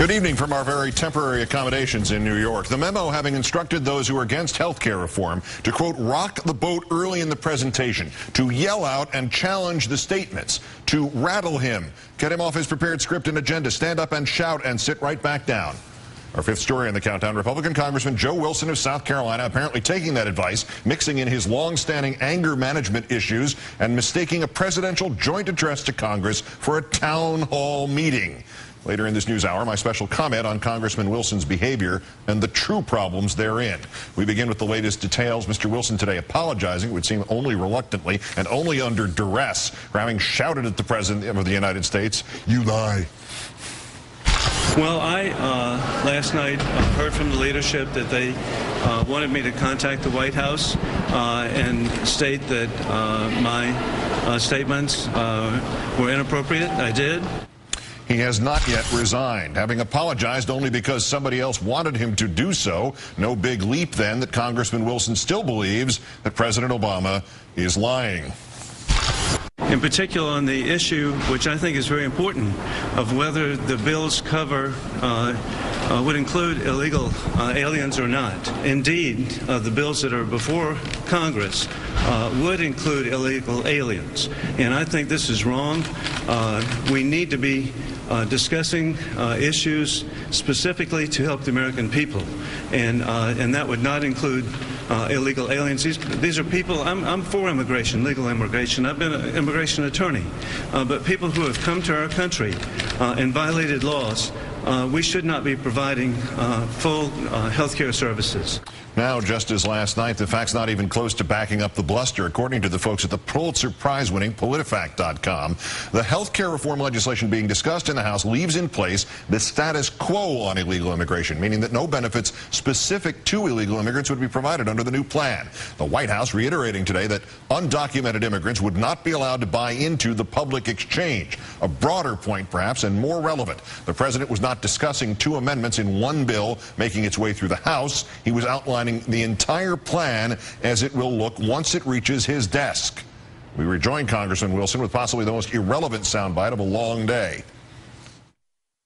Good evening from our very temporary accommodations in New York. The memo having instructed those who are against health care reform to, quote, rock the boat early in the presentation, to yell out and challenge the statements, to rattle him, get him off his prepared script and agenda, stand up and shout and sit right back down. Our fifth story in the countdown, Republican Congressman Joe Wilson of South Carolina apparently taking that advice, mixing in his long-standing anger management issues, and mistaking a presidential joint address to Congress for a town hall meeting. Later in this news hour, my special comment on Congressman Wilson's behavior and the true problems therein. We begin with the latest details. Mr. Wilson today apologizing, it would seem only reluctantly and only under duress, for having shouted at the President of the United States, "You lie." Well, I last night heard from the leadership that they wanted me to contact the White House and state that my statements were inappropriate. I did. He has not yet resigned, having apologized only because somebody else wanted him to do so. No big leap, then, that Congressman Wilson still believes that President Obama is lying. In particular on the issue, which I think is very important, of whether the bills cover would include illegal aliens or not. Indeed, the bills that are before Congress would include illegal aliens. And I think this is wrong. We need to be discussing issues specifically to help the American people. And that would not include illegal aliens. These are people, I'm for immigration, legal immigration. I've been an immigration attorney. But people who have come to our country and violated laws, we should not be providing full health care services. Now, just as last night, the fact's not even close to backing up the bluster. According to the folks at the Pulitzer Prize-winning PolitiFact.com, the health care reform legislation being discussed in the House leaves in place the status quo on illegal immigration, meaning that no benefits specific to illegal immigrants would be provided under the new plan. The White House reiterating today that undocumented immigrants would not be allowed to buy into the public exchange. A broader point, perhaps, and more relevant. The president was not discussing two amendments in one bill making its way through the House. He was outlining the entire plan as it will look once it reaches his desk. We rejoin Congressman Wilson with possibly the most irrelevant soundbite of a long day.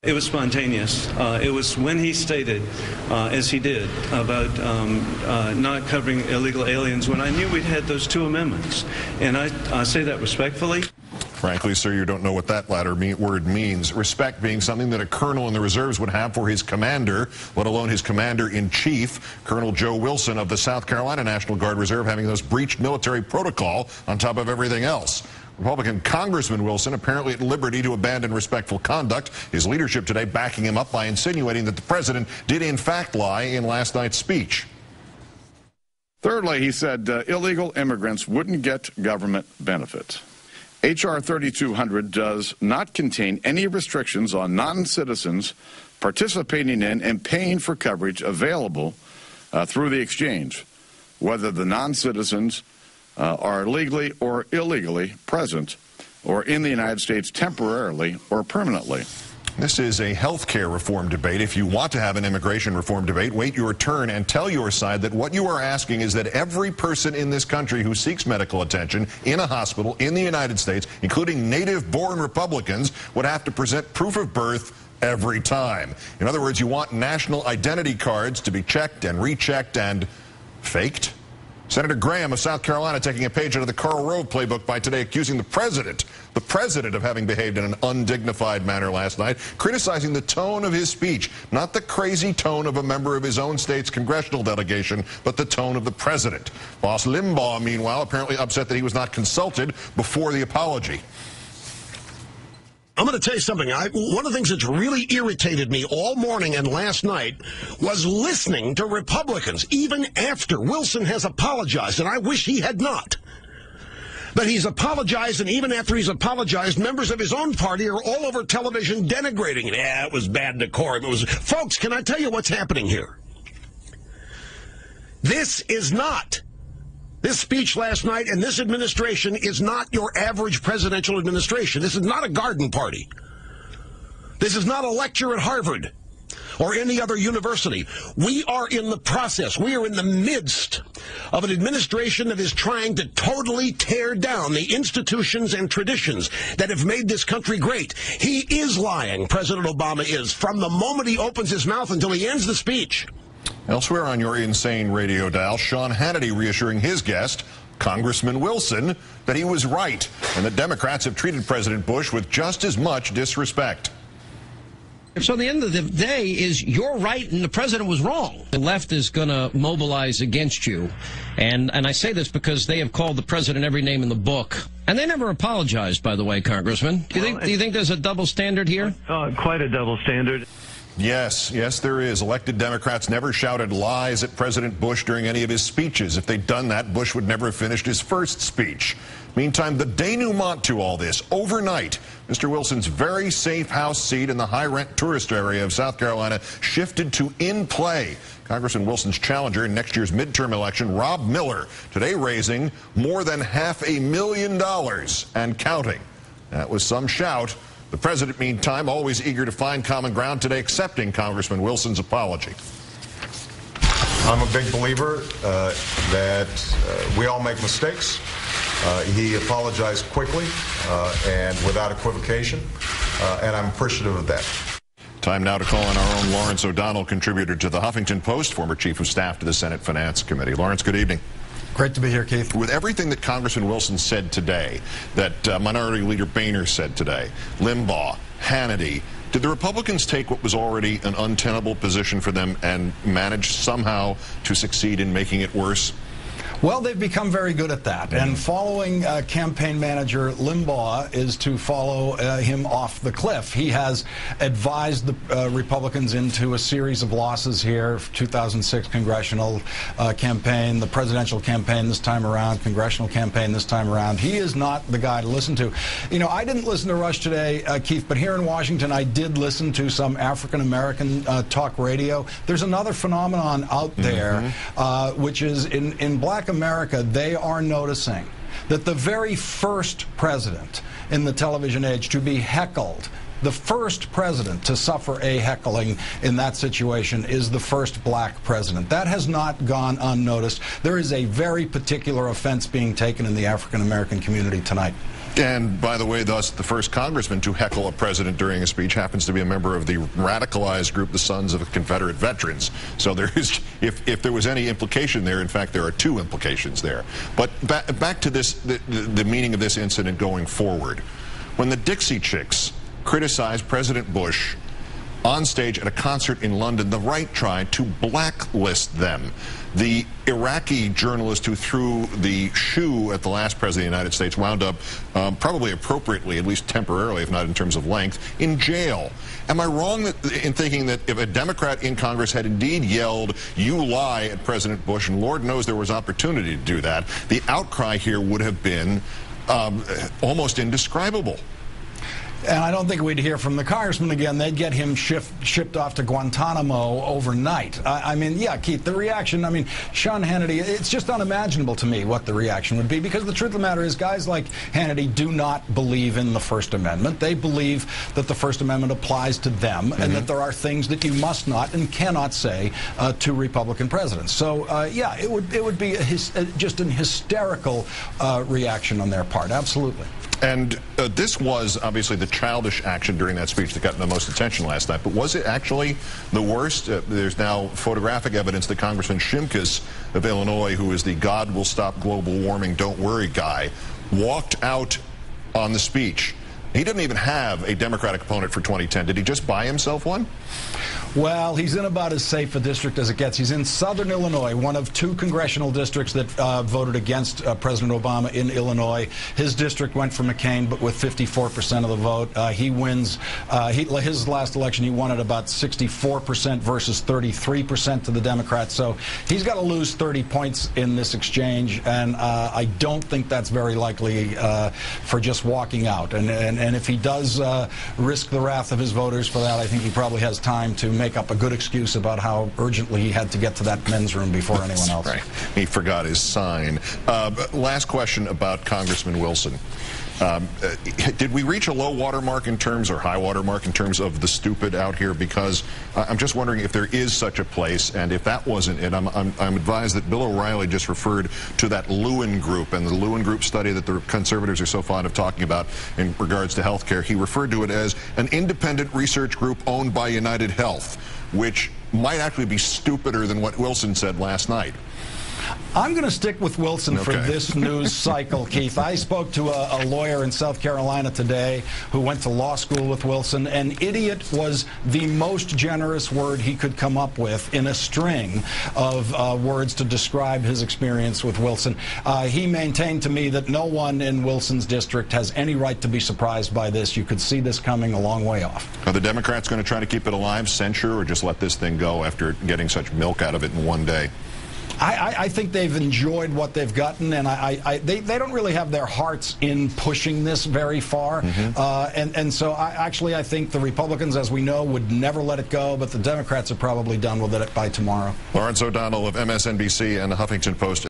It was spontaneous. It was when he stated, as he did, about not covering illegal aliens, when I knew we'd had those two amendments. And I say that respectfully. Frankly, sir, you don't know what that latter word means. Respect being something that a colonel in the reserves would have for his commander, let alone his commander-in-chief, Colonel Joe Wilson of the South Carolina National Guard Reserve, having thus breached military protocol on top of everything else. Republican Congressman Wilson apparently at liberty to abandon respectful conduct. His leadership today backing him up by insinuating that the president did in fact lie in last night's speech. Thirdly, he said illegal immigrants wouldn't get government benefits. H.R. 3200 does not contain any restrictions on non-citizens participating in and paying for coverage available through the exchange, whether the non-citizens are legally or illegally present or in the United States temporarily or permanently. This is a health care reform debate. If you want to have an immigration reform debate, wait your turn and tell your side that what you are asking is that every person in this country who seeks medical attention in a hospital in the United States, including native-born Republicans, would have to present proof of birth every time. In other words, you want national identity cards to be checked and rechecked and faked. Senator Graham of South Carolina taking a page out of the Karl Rove playbook by today accusing the president of having behaved in an undignified manner last night, criticizing the tone of his speech, not the crazy tone of a member of his own state's congressional delegation, but the tone of the president. Boss Limbaugh, meanwhile, apparently upset that he was not consulted before the apology. I'm going to tell you something. One of the things that's really irritated me all morning and last night was listening to Republicans, even after Wilson has apologized, and I wish he had not. But he's apologized, and even after he's apologized, members of his own party are all over television denigrating it. Yeah, it was bad decorum. Folks, can I tell you what's happening here? This speech last night and this administration is not your average presidential administration. This is not a garden party. This is not a lecture at Harvard. or any other university. We are in the process. We are in the midst of an administration that is trying to totally tear down the institutions and traditions that have made this country great. He is lying, President Obama is, from the moment he opens his mouth until he ends the speech. Elsewhere on your insane radio dial, Sean Hannity reassuring his guest, Congressman Wilson, that he was right and that Democrats have treated President Bush with just as much disrespect. So the end of the day is you're right and the president was wrong. The left is going to mobilize against you. And I say this because they have called the president every name in the book. And they never apologized, by the way, Congressman. Do you think there's a double standard here? Quite a double standard. Yes, there is. Elected Democrats never shouted lies at President Bush during any of his speeches. If they'd done that, Bush would never have finished his first speech. Meantime, the denouement to all this, overnight, Mr. Wilson's very safe House seat in the high-rent tourist area of South Carolina shifted to in play. Congressman Wilson's challenger in next year's midterm election, Rob Miller, today raising more than $500,000 and counting. That was some shout. The president, meantime, always eager to find common ground, today accepting Congressman Wilson's apology. I'm a big believer that we all make mistakes. He apologized quickly and without equivocation, and I'm appreciative of that. Time now to call on our own Lawrence O'Donnell, contributor to the Huffington Post, former chief of staff to the Senate Finance Committee. Lawrence, good evening. Great to be here, Keith. With everything that Congressman Wilson said today, that Minority Leader Boehner said today, Limbaugh, Hannity, did the Republicans take what was already an untenable position for them and manage somehow to succeed in making it worse? Well, they've become very good at that. And following campaign manager Limbaugh is to follow him off the cliff. He has advised the Republicans into a series of losses here, 2006 congressional campaign, the presidential campaign this time around, congressional campaign this time around. He is not the guy to listen to. You know, I didn't listen to Rush today, Keith, but here in Washington I did listen to some African-American talk radio. There's another phenomenon out there, which is in black America, they are noticing that the very first president in the television age to be heckled, the first president to suffer a heckling in that situation, is the first black president. That has not gone unnoticed. There is a very particular offense being taken in the African-American community tonight. And, by the way, thus, the first congressman to heckle a president during a speech happens to be a member of the radicalized group, the Sons of Confederate Veterans. So there is, if there was any implication there, in fact, there are two implications there. But back to this, the meaning of this incident going forward. When the Dixie Chicks criticized President Bush on stage at a concert in London, the right tried to blacklist them. The Iraqi journalist who threw the shoe at the last president of the United States wound up, probably appropriately, at least temporarily, if not in terms of length, in jail. Am I wrong in thinking that if a Democrat in Congress had indeed yelled, "You lie," at President Bush, and Lord knows there was opportunity to do that, the outcry here would have been almost indescribable? And I don't think we'd hear from the congressman again. They'd get him shipped off to Guantanamo overnight. I mean, yeah, Keith, the reaction, I mean, Sean Hannity, it's just unimaginable to me what the reaction would be, because the truth of the matter is guys like Hannity do not believe in the First Amendment. They believe that the First Amendment applies to them and that there are things that you must not and cannot say to Republican presidents. So, yeah, it would be just an hysterical reaction on their part, absolutely. And this was obviously the childish action during that speech that got the most attention last night. But was it actually the worst? There's now photographic evidence that Congressman Shimkus of Illinois, who is the "God will stop global warming, don't worry" guy, walked out on the speech. He didn't even have a Democratic opponent for 2010. Did he just buy himself one? Well, he's in about as safe a district as it gets. He's in southern Illinois, one of two congressional districts that voted against President Obama in Illinois. His district went for McCain, but with 54% of the vote. He wins. His last election, he won at about 64% versus 33% to the Democrats. So he's got to lose 30 points in this exchange, and I don't think that's very likely for just walking out. And if he does risk the wrath of his voters for that, I think he probably has time to make up a good excuse about how urgently he had to get to that men's room before anyone else. Right. He forgot his sign. Last question about Congressman Wilson. Did we reach a low water mark in terms, or high water mark in terms of the stupid out here? Because I'm just wondering if there is such a place, and if that wasn't it. I'm advised that Bill O'Reilly just referred to that Lewin Group and the Lewin Group study that the conservatives are so fond of talking about in regards to health care. He referred to it as an independent research group owned by United Health, which might actually be stupider than what Wilson said last night. I'm going to stick with Wilson for this news cycle, Keith. I spoke to a lawyer in South Carolina today who went to law school with Wilson, and idiot was the most generous word he could come up with in a string of words to describe his experience with Wilson. He maintained to me that no one in Wilson's district has any right to be surprised by this. You could see this coming a long way off. Are the Democrats going to try to keep it alive, censure, or just let this thing go after getting such milk out of it in one day? I think they've enjoyed what they've gotten, and they don't really have their hearts in pushing this very far. And so I think the Republicans, as we know, would never let it go, but the Democrats are probably done with it by tomorrow. Lawrence O'Donnell of MSNBC and the Huffington Post.